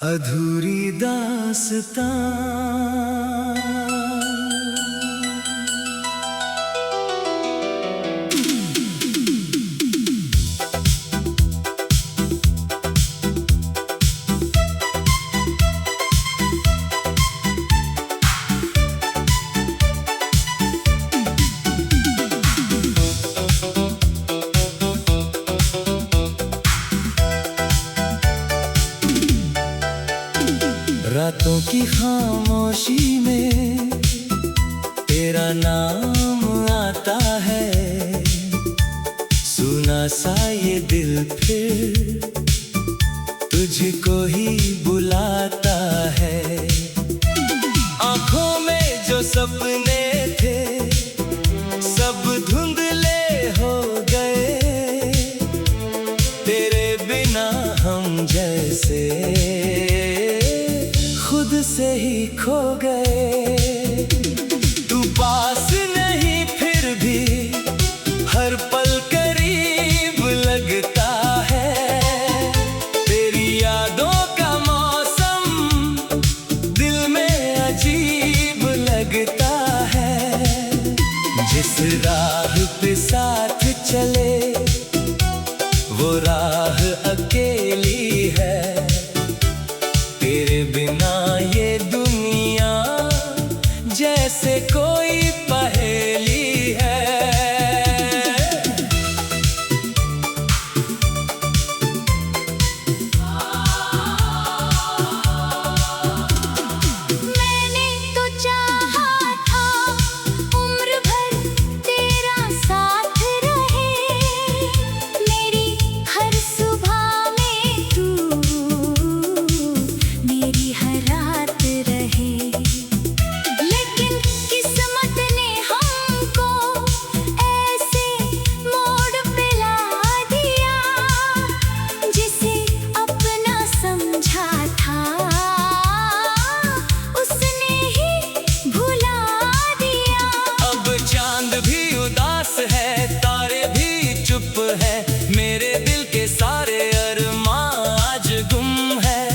अधूरी दास्तां। रातों की खामोशी में तेरा नाम आता है, सुना सा ये दिल फिर तुझको ही बुलाता है। आँखों में जो सपने थे सब धुंधले हो गए, तेरे बिना हम जैसे खुद से ही खो गए। तू पास नहीं फिर भी हर पल करीब लगता है, तेरी यादों का मौसम दिल में अजीब लगता है। जिस राह पे साथ चले वो राह अकेली है, तेरे बिना ये दुनिया जैसे कोई पहेली है। मैंने तो चाहा था उम्र भर तेरा साथ रहे, मेरी हर सुबह में तू मेरी हर रात रहे। लेकिन किस्मत ने हमको ऐसे मोड़ पे ला दिया, जिसे अपना समझा था उसने ही भुला दिया। अब चांद भी उदास है, तारे भी चुप है, मेरे दिल के सारे अरमां आज गुम है।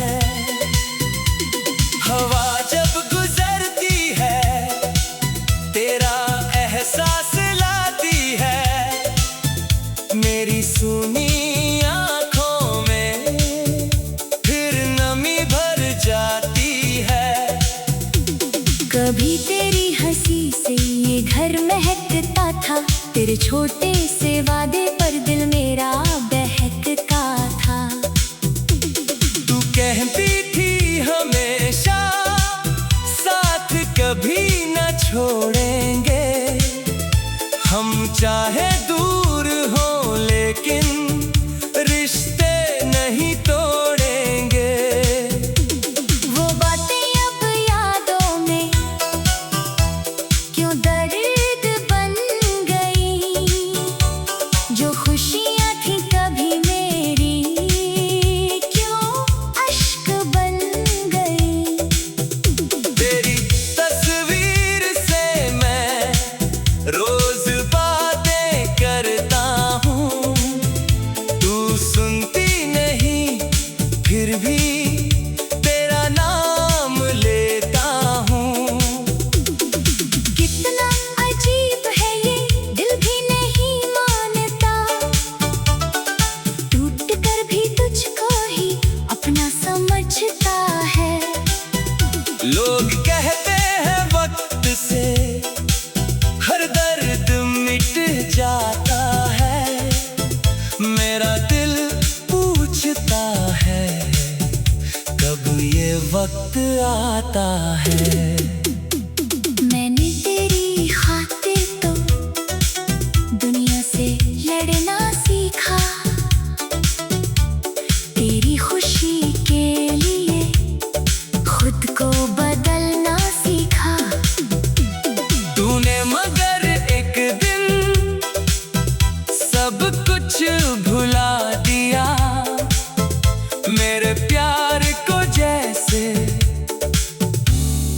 हवा जब गुजरती है तेरा एहसास लाती है, मेरी सुनी आँखों में फिर नमी भर जाती है। कभी तेरी हंसी से ये घर महकता था, तेरे छोटे से वादे पर दिल मेरा बहकता था। तू कहती थी हमेशा साथ कभी न छोड़ेंगे, हम चाहे दूर हो लेकिन रिश्ते नहीं तोड़ेंगे। वो बातें अब यादों में क्यों दर्द बन गई, जो खुशियाँ थी कभी मेरी क्यों अश्क बन गई। तेरी तस्वीर से मैं रोज बातें करता हूँ, तू सुनती नहीं फिर भी तेरा नाम लेता हूँ। कितना अजीब है ये दिल भी नहीं मानता, टूट कर भी तुझको ही अपना समझता है। लोग कहते हैं वक्त से हर दर्द मिट जाता है, मेरा दिल पूछता है कब ये वक्त आता है। मैंने तेरी खातिर तो दुनिया से लड़ना सीखा, तेरी खुशी के लिए खुद को बदलना सीखा। तूने मगर एक दिन सब कुछ भुला दिया, मेरे प्यार को जैसे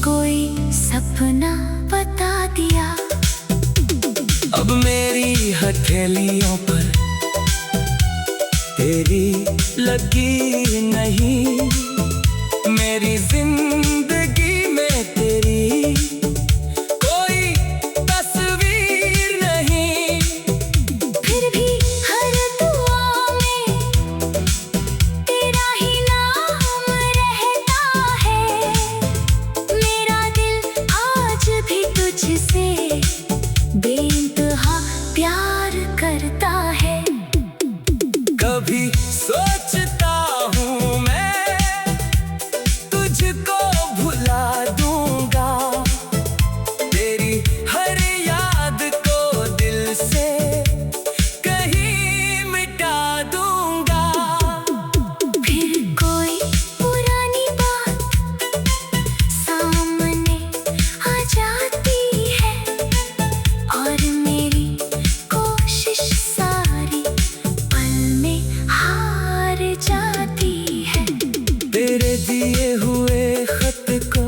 कोई सपना बता दिया। अब मेरी हथेलियों पर तेरी लगी नहीं, दिए हुए खत को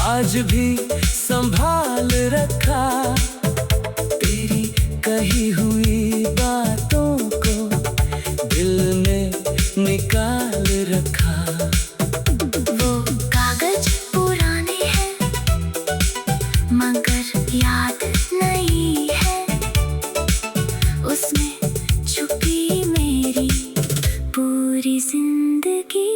आज भी संभाल रखा, तेरी कही हुई बातों को दिल में निकाल रखा। वो कागज पुराने हैं मगर याद नहीं है, उसमें छुपी मेरी पूरी जिंदगी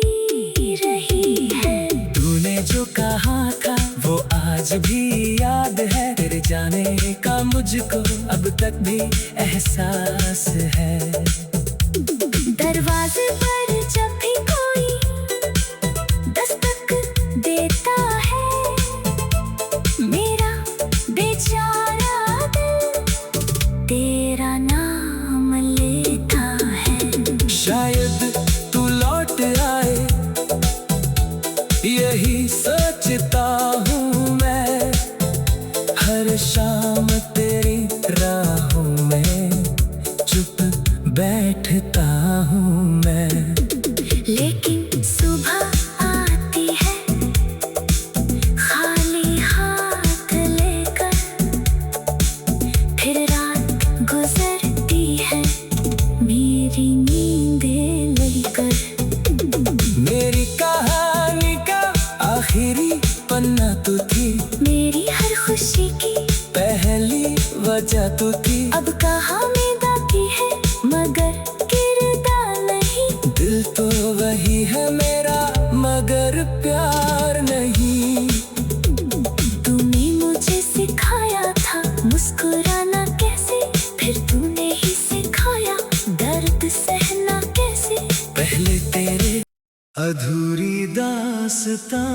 रही है। तूने जो कहा था वो आज भी याद है, तेरे जाने का मुझको अब तक भी एहसास है। दरवाजे पर जब भी कोई दस्तक देता है, मेरा बेचारा दिल तेरा नाम लेता है। शायद तू लौट आए यही सोचता हूँ मैं, हर शाम तेरी राहों में चुप बैठता हूँ मैं। लेकिन सुबह आती है खाली हाथ लेकर, फिर रात गुजरती है मेरी नींदें लेकर। मेरी कहानी का आखिरी पन्ना तू थी, मेरी हर खुशी की पहली वजह तू थी। अब कहाँ में बाकी है मगर किरदार नहीं, दिल तो वही है मेरा मगर प्यार नहीं। तूने मुझे सिखाया था मुस्कुराना कैसे, फिर तूने ही सिखाया दर्द सहना कैसे। पहले तेरे अधूरी दास्तां,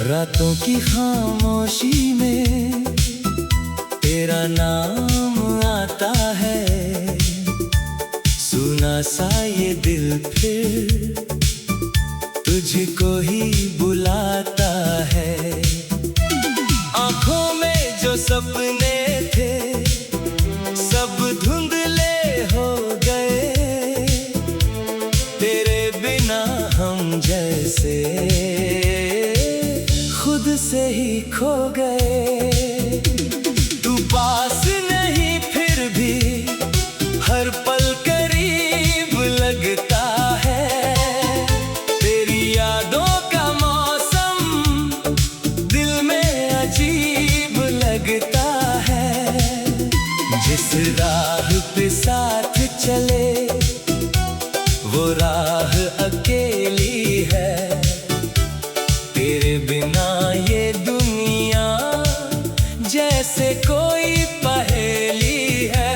रातों की खामोशी में तेरा नाम आता है, सुना सा ये दिल फिर तुझको ही बुलाता है। आँखों में जो सपने थे सब धुंधले हो गए, तेरे बिना हम जैसे खुद से ही खो गए। तू पास नहीं फिर भी हर पल करीब लगता है, तेरी यादों का मौसम दिल में अजीब लगता है। जिस राह पे साथ चले वो राह अकेली है, तेरे बिना ये दुनिया जैसे कोई पहेली है।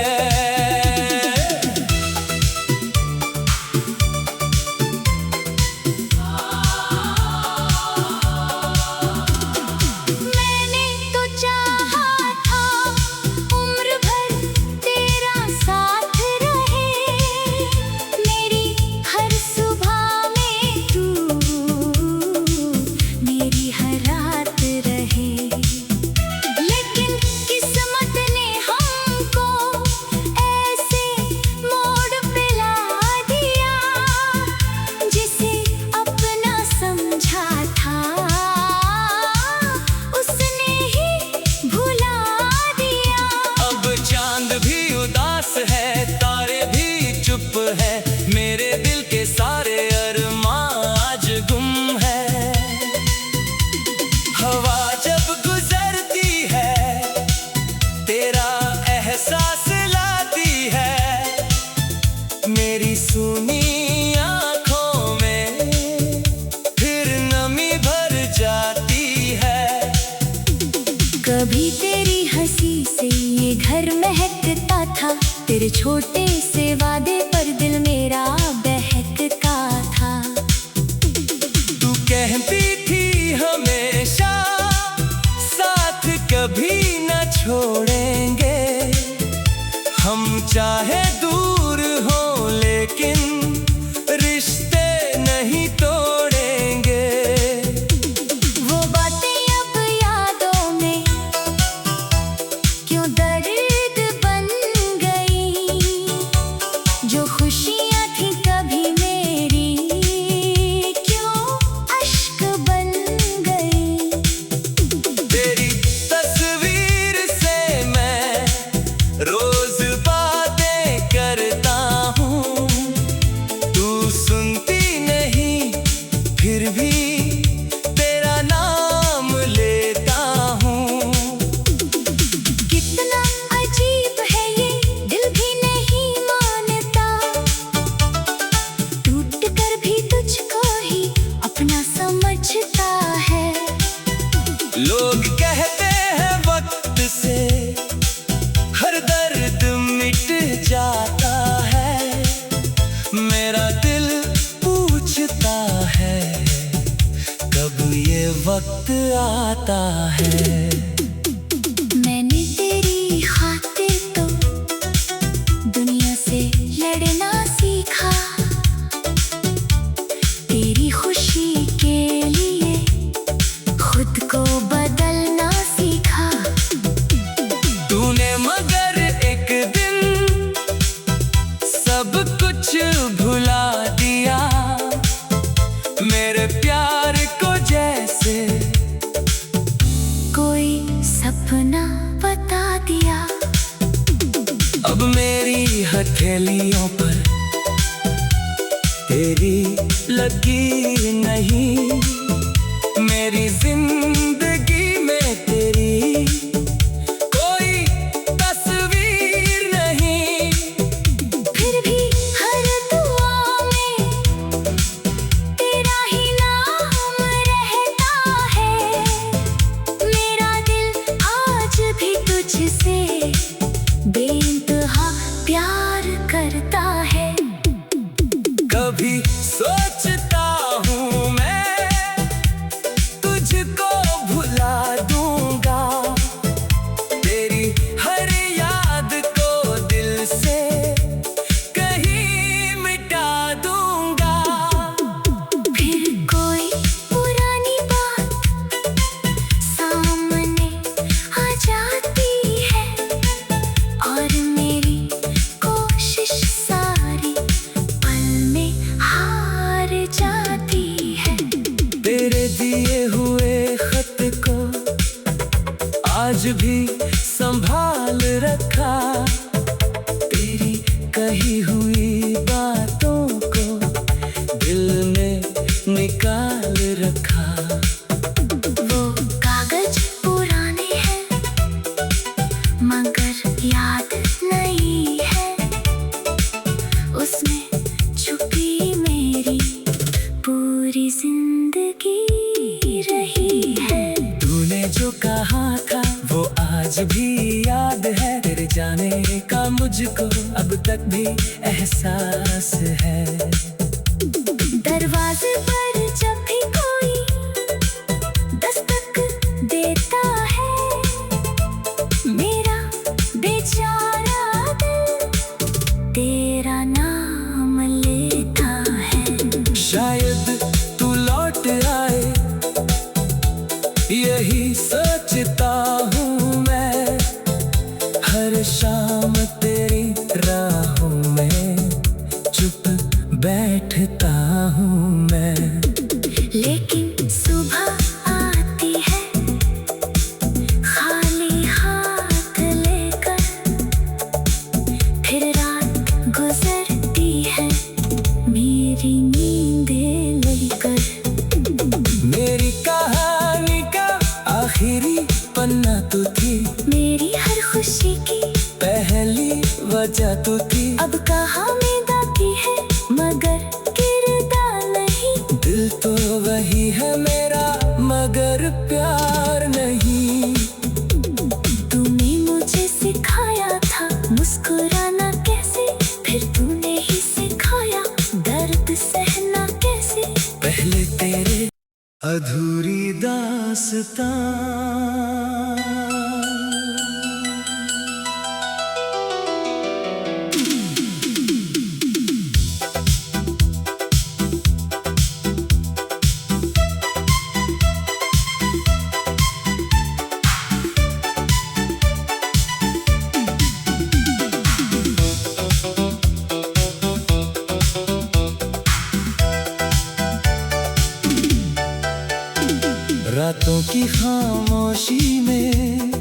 मैंने तो चाहा था उम्र भर तेरा साथ रहे, मेरी हर सुबह में तू मेरी हर रात रहे। लेकिन किस्मत ने हमको ऐसे मोड़ पे ला दिया, जिसे अपना समझा था उसने ही भुला दिया। अब चांद भी उदास है, तारे भी चुप है, मेरे दिल के सारे अरमां आज गुम है। हवा जब गुजरती है तेरा एहसास लाती है, मेरी सुनी आँखों में फिर नमी भर जाती है। कभी तेरी हंसी से ये घर महकता था, तेरे छोटे से वादे पर दिल मेरा बहकता था। तू कहती थी लोग कहते हैं वक्त से हर दर्द मिट जाता है, मेरा दिल पूछता है कब ये वक्त आता है। मैंने तेरी खातिर तो दुनिया से लड़ना सीखा, तेरी खुशी के लिए खुद को बदलना सीखा। तूने मगर एक दिन सब कुछ भुला दिया, मेरे प्यार को जैसे कोई सपना बता दिया। अब मेरी हथेलियों पर तेरी लकीर नहीं, मेरी जिंदगी में तेरी कोई तस्वीर नहीं। फिर भी हर दुआ में तेरा ही नाम रहता है, मेरा दिल आज भी तुझसे बेइंतहा प्यार करता है। कभी सोचता हूँ मैं तुझको भुला दूंगा, तेरी हर याद को दिल से कहीं मिटा दूंगा। फिर कोई पुरानी बात सामने आ जाती है और मेरी कोशिश सारी पल में हार जाती है। तेरे दिए हुए खत को आज भी संभाल रखा, तेरी कही हुई बातों को दिल में निकाल रखा। वो कागज पुराने हैं मगर याद नहीं है, उसमें छुपी मेरी पूरी जिंदगी रही है। तूने जो कहा था वो आज भी याद है, तेरे जाने का मुझको अब तक भी एहसास है। दरवाजे पर जब भी कोई दस्तक देता है, मेरा बेचारा दिल तेरा नाम लेता है। शायद तू लौट आए यही सोचता हूँ मैं, हर शाम तेरी राहों में चुप बैठता हूँ मैं। लेकिन सुबह आती है खाली हाथ लेकर, फिर रात गुजरती है मेरी नींदें लेकर। मेरी कहानी का आखिरी पन्ना तू थी, मेरी हर खुशी की पहली वजह तू थी। अब कहाँ में बाकी है मगर किरदार नहीं, दिल तो वही है मेरा मगर प्यार नहीं। तूने मुझे सिखाया था मुस्कुराना कैसे, फिर तूने ही सिखाया दर्द सहना कैसे। पहले तेरे अधूरी दास्तां, रातों की खामोशी में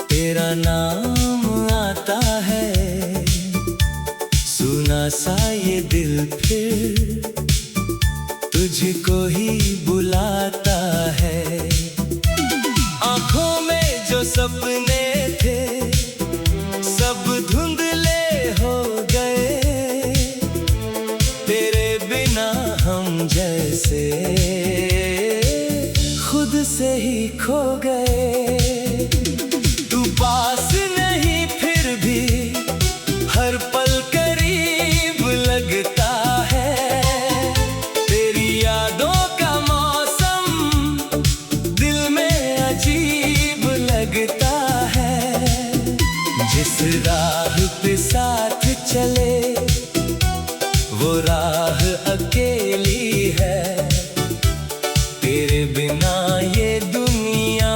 तेरा नाम आता है, सुना सा ये दिल फिर तुझको ही बुलाता है। आँखों में जो सपने थे सब धुंधले हो गए, तेरे बिना हम जैसे खुद तुझसे ही खो गए। तू पास नहीं फिर भी हर पल करीब लगता है। तेरी यादों का मौसम दिल में अजीब लगता है। जिस राह पे साथ चले वो राह अकेली है। तेरे बिना ये दुनिया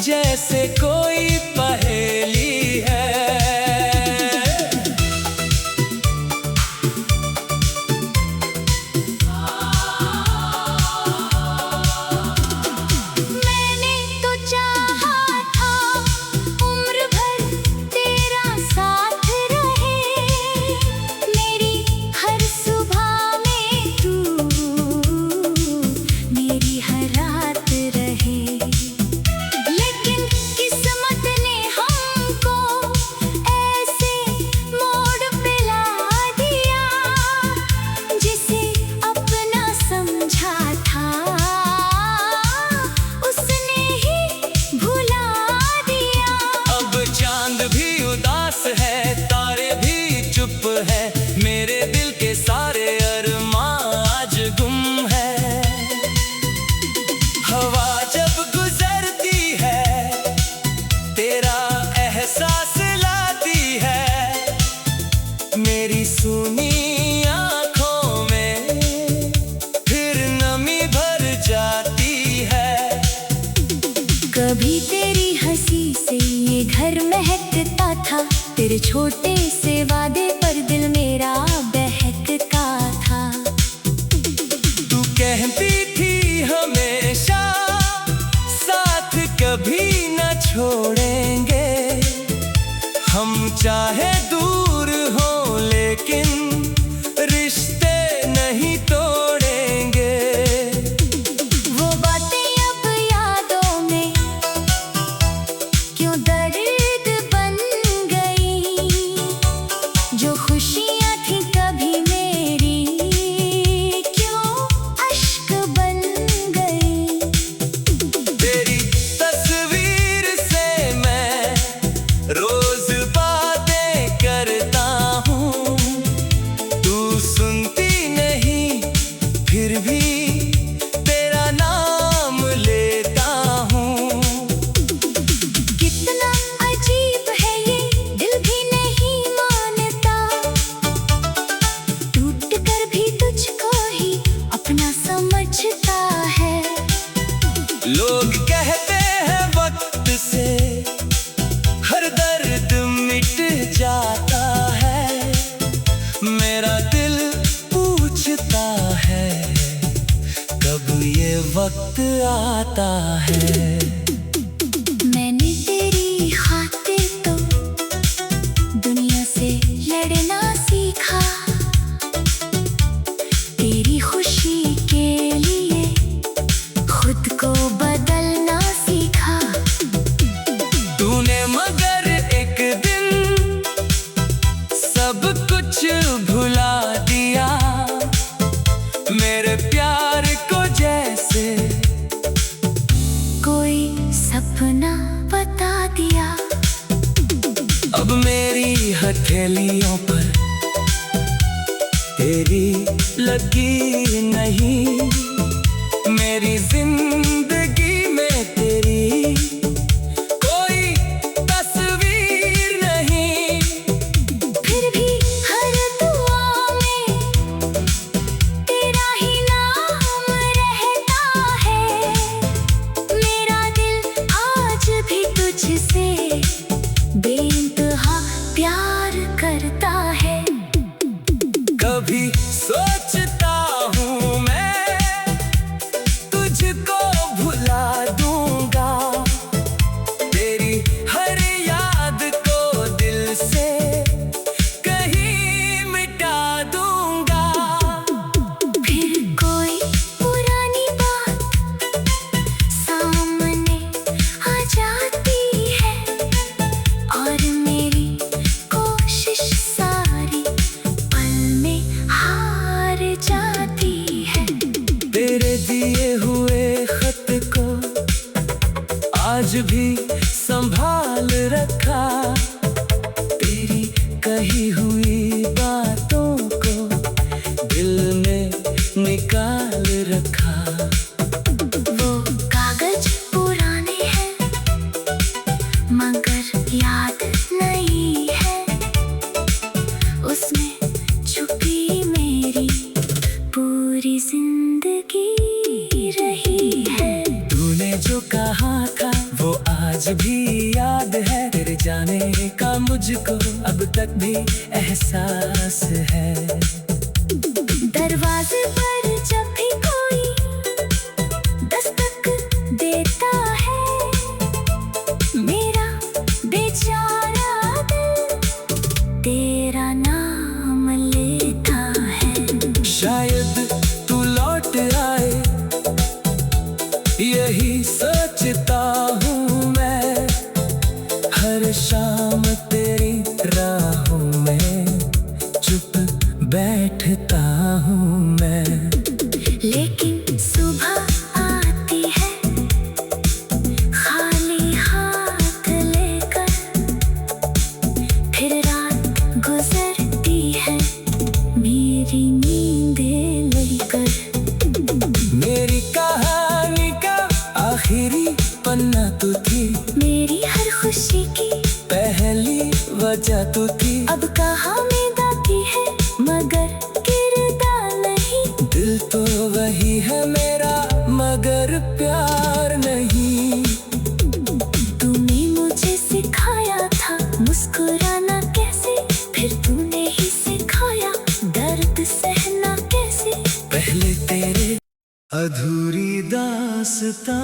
जैसे कोई पहेली है। मैंने तो चाहा था उम्र भर तेरा साथ रहे। मेरी हर सुबह में तू मेरी हर रात रहे। लेकिन किस्मत ने हमको ऐसे मोड़ पे ला दिया। जिसे अपना समझा था उसने ही भुला दिया। अब चांद भी उदास है, तारे भी चुप है। मेरे दिल के सारे अरमां आज गुम है। हवा जब गुजरती है तेरा एहसास लाती है। मेरी सुनी आंखों में फिर नमी भर जाती है। कभी तेरी हंसी से ये घर महकता था। तेरे छोटे से वादे पर दिल मेरा बहकता था। तू कहती थी हमेशा साथ कभी न छोड़ेंगे। हम चाहे दूर हो लेकिन रिश्ते नहीं तोड़ेंगे। वो बातें अब यादों में क्यों दर्द बन गई। जो खुशियाँ थी कभी मेरी क्यों अश्क बन गई। तेरी तस्वीर से मैं रोज बातें करता हूँ। तू सुनती नहीं फिर भी तेरा नाम लेता हूँ। कितना अजीब है ये दिल भी नहीं मानता। टूट कर भी तुझको ही अपना समझता है। लोग कहते हैं वक्त से हर दर्द मिट जाता है। मेरा दिल पूछता है कब ये वक्त आता है। मैंने तेरी खातिर तो दुनिया से लड़ना सीखा। तेरी खुशी के लिए खुद को बदलना सीखा। तूने मगर एक दिन सब कुछ भुला दिया। मेरे प्यार को जैसे कोई सपना बता दिया। अब मेरी हथेलियों पर तेरी लकीर नहीं। मेरी जिंदगी में तेरी कोई तस्वीर नहीं। फिर भी हर दुआ में तेरा ही नाम रहता है। मेरा दिल आज भी तुझसे बेइंतहा प्यार करता है। कभी सोचता हूँ मैं तुझको भुला दूंगा। तेरी हर याद को दिल से कहीं मिटा दूंगा। फिर कोई पुरानी बात सामने आ जाती है। और मेरी कोशिश सारी पल में हार जाती है। तेरे दिए हुए आज भी संभाल रखा, तेरी कही हुई बातों को दिल में निकाल रखा। वो कागज पुराने हैं मगर याद नहीं है, उसमें छुपी मेरी पूरी जिंदगी रही है। तूने जो कहा था वो आज भी याद है, तेरे जाने का मुझको अब तक भी एहसास है। दरवाजे पर जब भी कोई दस्तक देता है, मेरा बेचारा दिल तेरा नाम लेता है। शायद तू लौट आए यही सोचता हूँ मैं, हर शाम तेरी राहों में चुप बैठता हूँ मैं। लेकिन सुबह आती है खाली हाथ लेकर, फिर रात गुजरती है मेरी नींदें लेकर। मेरी कहानी का आखिरी पन्ना तू थी, मेरी हर खुशी की पहली वजह तू थी। अब कहाँ में बाकी है मगर किरदार नहीं। दिल तो वही है मेरा मगर प्यार नहीं। तूने मुझे सिखाया था मुस्कुराना कैसे, फिर तूने ही सिखाया दर्द सहना कैसे। पहले तेरे अधूरी दास्तां,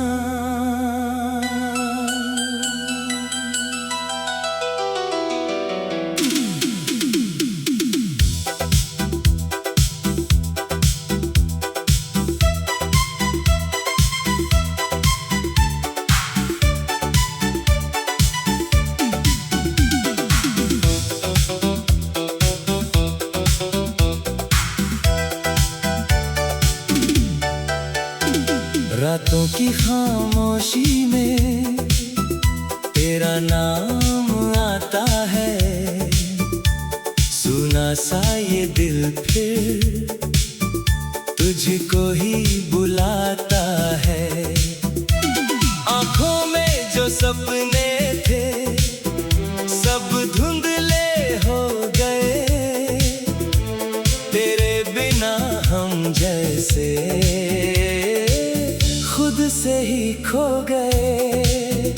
रातों की खामोशी में तेरा नाम आता है, सुना सा ये दिल फिर तुझको ही बुलाता है। आँखों में जो सपने थे सब धुंधले हो गए, तेरे बिना हम जैसे खुद से ही खो गए।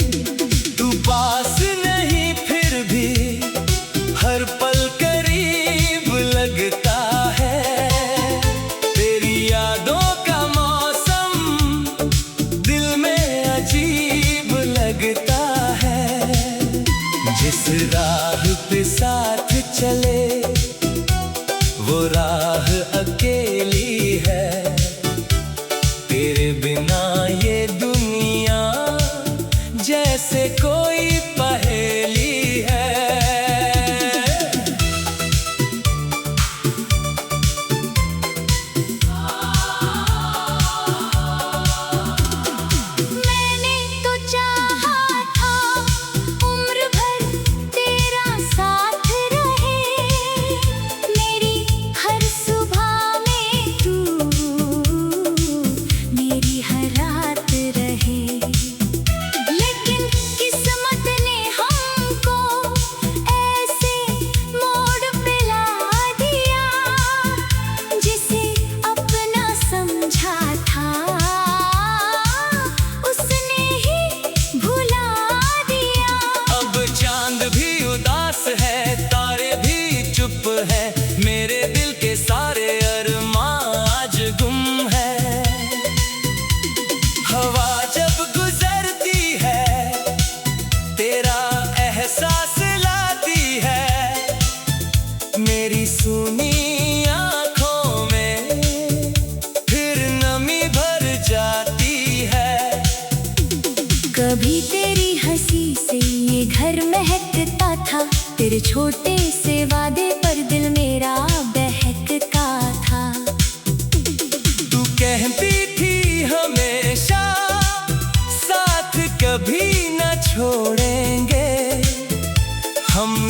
तू पास नहीं फिर भी हर पल करीब लगता है, तेरी यादों का मौसम दिल में अजीब लगता है। जिस राह पे साथ चले वो राह अकेली है, तेरे बिना ये दुनिया जैसे कोई पहेली है। मैंने तो चाहा था उम्र भर तेरा साथ रहे, मेरी हर सुबह में तू मेरी हर रात रहे। लेकिन किस्मत ने हमको ऐसे मोड़ पे ला दिया, जिसे अपना समझा था उसने ही भुला दिया। अब चांद भी उदास है, तारे भी चुप है, मेरे दिल के सारे अरमां आज गुम है। हवा जब गुजरती है तेरा एहसास लाती है, मेरी सुनी आँखों में फिर नमी भर जाती है। कभी तेरी हंसी से ये घर महकता था, तेरे छोटे से वादे पर दिल मेरा बहकता था। तू कहती थी हमेशा साथ कभी न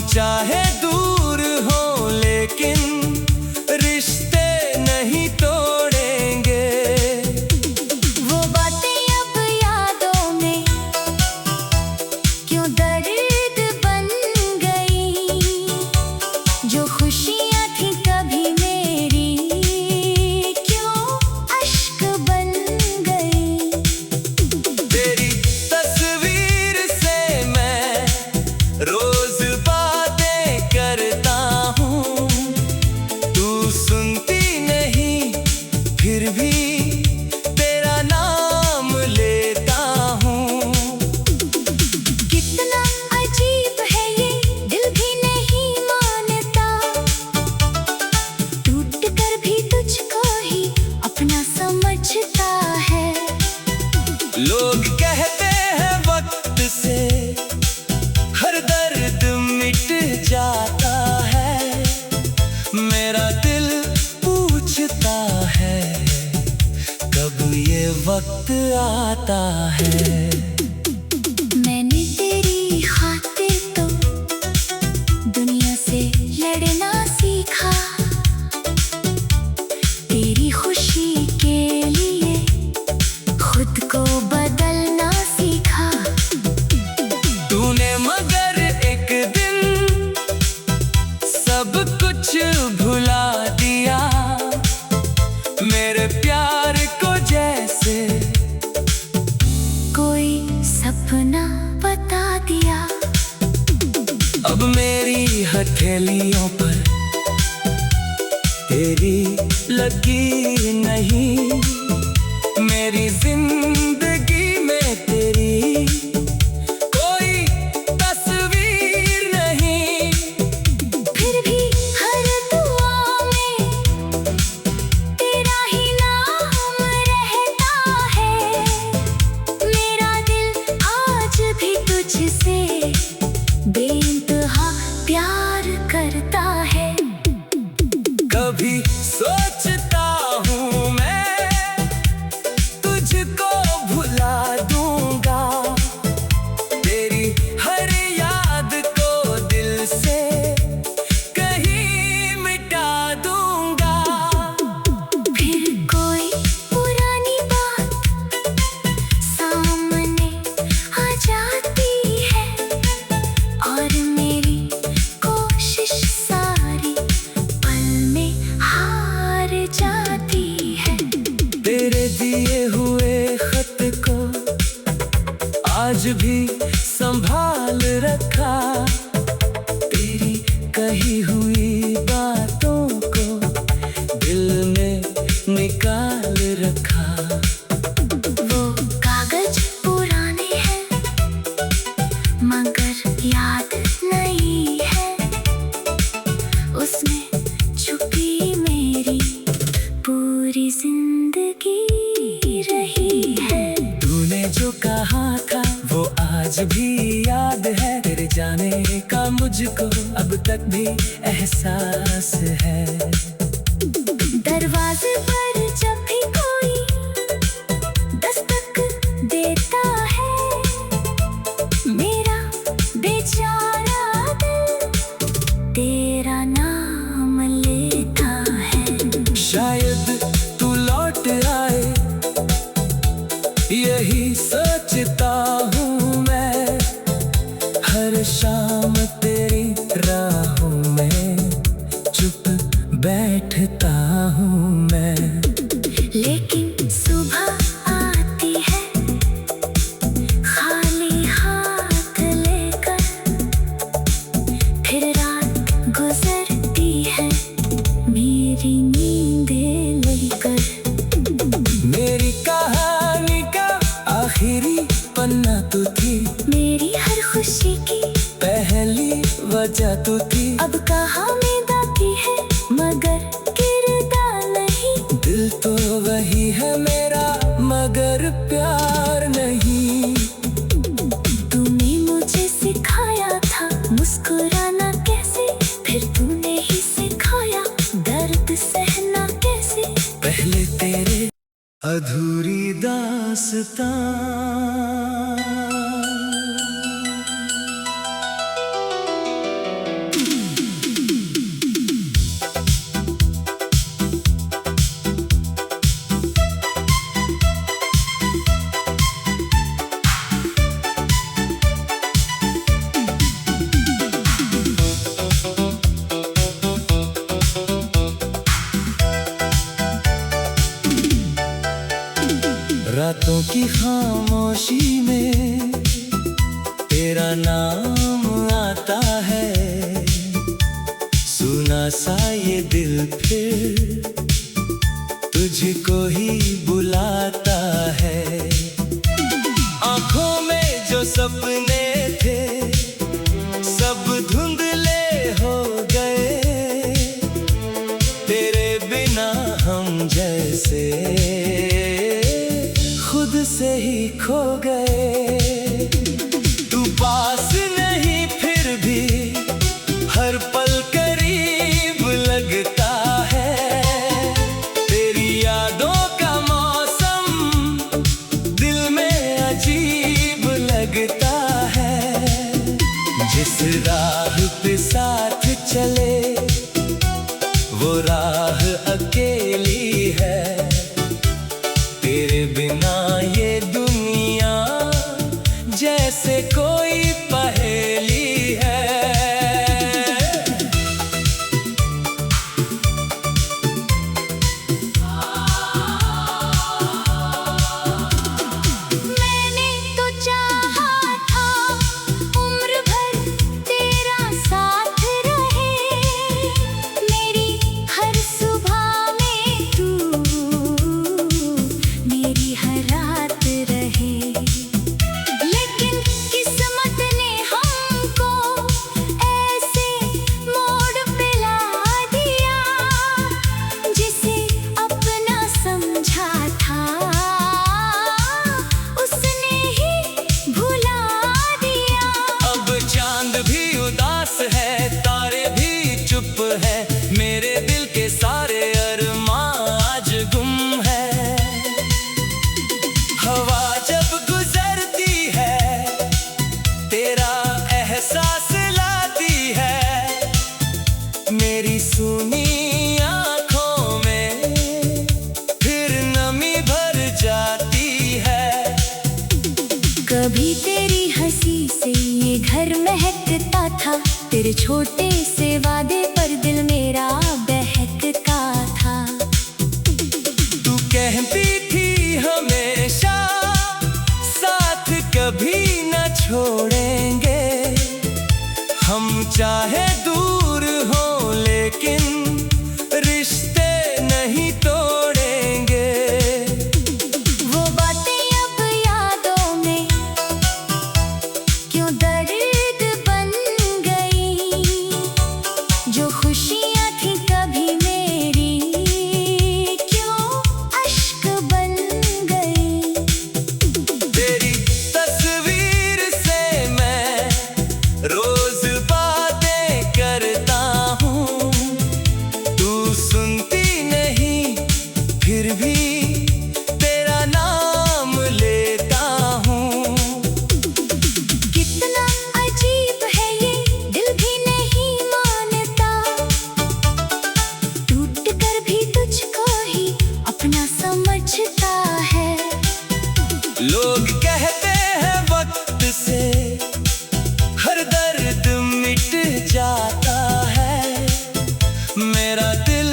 चाहे दूर हो लेकिन रिश्ते नहीं तोड़ेंगे। वो बातें अब यादों में क्यों दर्द बन गई, जो खुशियाँ थी कभी मेरी क्यों अश्क बन गई। तेरी तस्वीर से मैं रोज बातें करता हूँ, तू सुनती नहीं फिर भी तेरा नाम लेता हूँ। कितना अजीब है ये, दिल भी नहीं मानता, टूट कर भी तुझको ही अपना समझता है। लोग कहते हैं वक्त से हर दर्द मिट जाता है, मेरा दिल पूछता है कब ये वक्त आता है। मैंने तेरी खातिर तो दुनिया से लड़ना सीखा, तेरी खुशी के लिए खुद को बदलना सीखा। तूने मगर एक दिन सब कुछ भुला दिया, मेरे प्यार को जैसे कोई सपना बता दिया। अब मेरी हथेलियों पर तेरी लकीर नहीं, मेरी जिंदगी में तेरी कोई तस्वीर नहीं। फिर भी हर दुआ में तेरा ही नाम रहता है, मेरा दिल आज भी तुझसे बेइंतहा प्यार करता है। कभी सोचता हूँ मैं तुझको भुला दूंगा, तेरी हर याद को दिल से कहीं मिटा दूंगा। फिर कोई पुरानी बात सामने आ जाती है, और मेरी कोशिश सारी पल में हार जाती है। तेरे दिए हुए खत को आज भी संभाल रखा, तेरी कही हुई बातों को दिल में निकाल रखा। वो कागज पुराने हैं मगर याद नहीं है, उसमें छुपी मेरी पूरी जिंदगी रही है। तूने जो कहा था वो आज भी याद है, तेरे जाने का मुझको अब तक भी एहसास है। दरवाजे पर जब भी कोई दस्तक देता है, मेरा बेचारा दिल तेरा नाम लेता है। शायद तू लौट आए यही सोचता हूँ मैं, हर शाम तेरी राहों में चुप बैठता हूँ मैं। लेकिन सुबह आती है खाली हाथ लेकर, फिर रात गुजरती है मेरी नींदें लेकर। मेरी कहानी का आखिरी पन्ना तू थी, मेरी हर खुशी की पहली वजह तू थी। अब कहाँ में बाकी है मगर किरदार नहीं, दिल तो वही है मेरा मगर प्यार नहीं। तूने मुझे सिखाया था मुस्कुराना कैसे, फिर तूने ही सिखाया दर्द सहना कैसे। पहले तेरे अधूरी दास्तां, खामोशी में तेरा नाम आता है, सुना सा ये दिल फिर तुझको ही बुलाता है। आँखों में जो सपने थे सब धुंधले हो गए, तेरे बिना हम जैसे खुद से ही खो गए। तू पास नहीं फिर भी हर पल करीब लगता है, तेरी यादों का मौसम दिल में अजीब लगता है। जिस राह पे साथ चले वो राह अकेली है, तेरे बिना ये दुनिया जैसे कोई पहेली है। मैंने तो चाहा था उम्र भर तेरा साथ रहे, मेरी हर सुबह में तू मेरी हर रात रहे। लेकिन किस्मत ने हमको ऐसे मोड़ पे ला दिया, जिसे अपना समझा था उसने ही भुला दिया। अब चांद भी उदास है, तारे भी चुप है, मेरे दिल के सारे अरमां आज गुम है। हवा जब गुजरती है तेरा एहसास लाती है, मेरी सुनी आँखों में फिर नमी भर जाती है। कभी तेरी हंसी से ये घर महकता था, तेरे छोटे से वादे पर दिल मेरा बहकता था। तू कहती थी हमेशा साथ कभी न छोड़ेंगे, हम चाहे दूर हो लेकिन रिश्ते नहीं तोड़ेंगे। वो बातें अब यादों में क्यों दर्द बन गई, जो खुशियाँ थी कभी मेरी क्यों अश्क बन गई। तेरी तस्वीर से मैं रोज बातें करता हूँ, तू सुनती नहीं फिर भी तेरा नाम लेता हूँ। कितना अजीब है ये दिल भी नहीं मानता, टूट कर भी तुझको ही अपना समझता है। लोग कहते हैं वक्त से हर दर्द मिट जाता है, मेरा दिल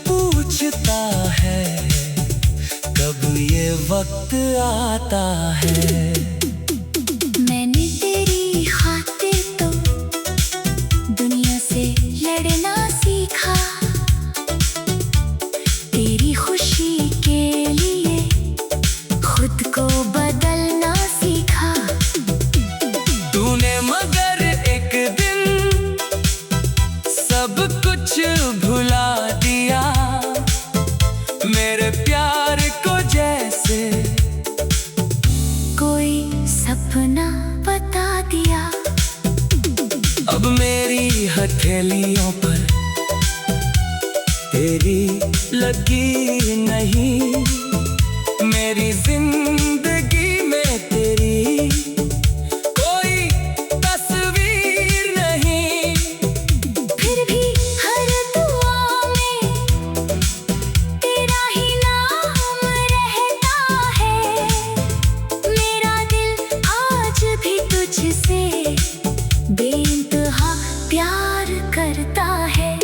पूछता है कब ये वक्त आता है। मैंने तेरी खातिर तो दुनिया से लड़ना सीखा, तेरी खुशी के लिए खुद को बदलना सीखा। तूने मगर एक दिन सब कुछ भुला दिया, मेरे प्यार को जैसे कोई सपना बता दिया। अब मेरी हथेलियों पर तेरी लकीर नहीं, मेरी जिंदगी में तेरी कोई तस्वीर नहीं। फिर भी हर दुआ में तेरा ही नाम रहता है, मेरा दिल आज भी तुझसे बेइंतहा प्यार करता है।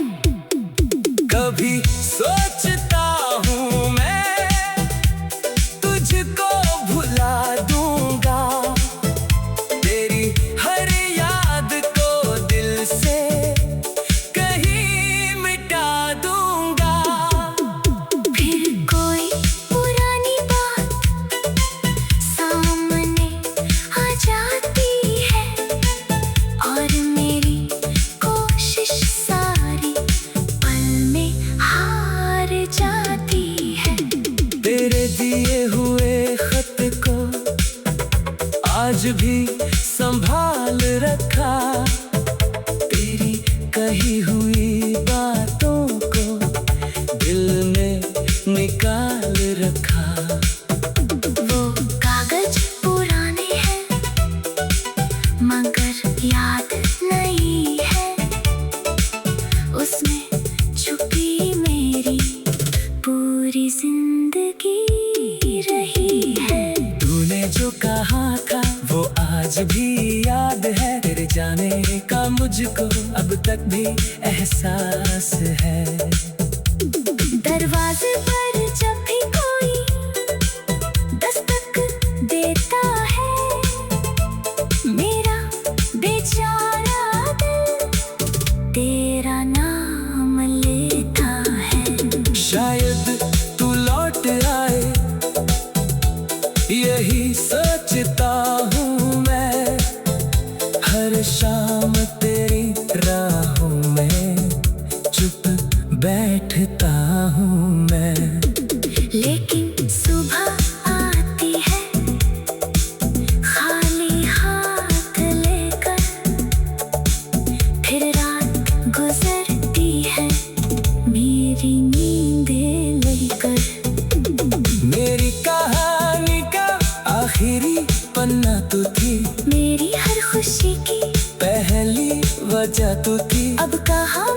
कभी सोचता हूँ मैं तुझको आज भी संभाल रखा, तेरी कही हुई बातों को दिल में निकाल रखा। वो कागज पुराने हैं मगर याद नहीं है, उसमें छुपी मेरी पूरी जिंदगी रही है। तूने जो कहा था वो आज भी याद है, तेरे जाने का मुझको अब तक भी एहसास है। दरवाजे पर जब भी कोई दस्तक देता है, मेरा बेचारा दिल तेरा नाम लेता है। शायद तू लौट आए यही सोचता हूँ मैं, हर शाम तेरी राहों में चुप बैठता हूँ मैं। लेकिन सुबह आती है खाली हाथ लेकर, फिर रात गुजरती है मेरी नींदें लेकर। मेरी कहानी का आखिरी पन्ना तू थी, मेरी हर खुशी की पहली वजह तू थी। अब कहाँ